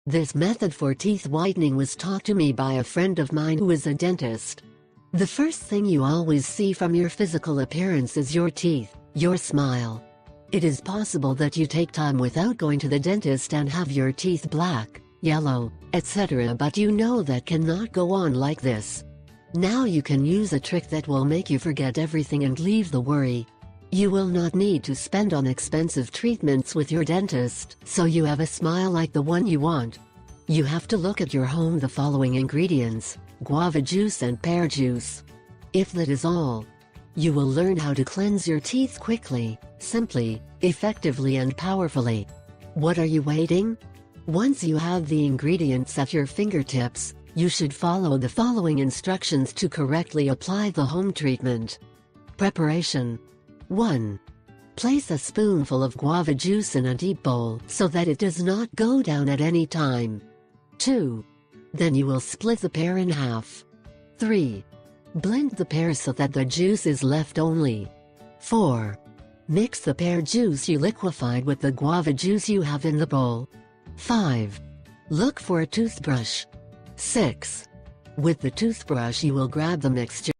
This method for teeth whitening was taught to me by a friend of mine who is a dentist. The first thing you always see from your physical appearance is your teeth, your smile. It is possible that you take time without going to the dentist and have your teeth black, yellow, etc., but you know that cannot go on like this. Now you can use a trick that will make you forget everything and leave the worry. You will not need to spend on expensive treatments with your dentist, so you have a smile like the one you want. You have to look at your home the following ingredients: guava juice and pear juice. If that is all, you will learn how to cleanse your teeth quickly, simply, effectively and powerfully. What are you waiting? Once you have the ingredients at your fingertips, you should follow the following instructions to correctly apply the home treatment. Preparation. 1. Place a spoonful of guava juice in a deep bowl so that it does not go down at any time. 2. Then you will split the pear in half. 3. Blend the pear so that the juice is left only. 4. Mix the pear juice you liquefied with the guava juice you have in the bowl. 5. Look for a toothbrush. 6. With the toothbrush you will grab the mixture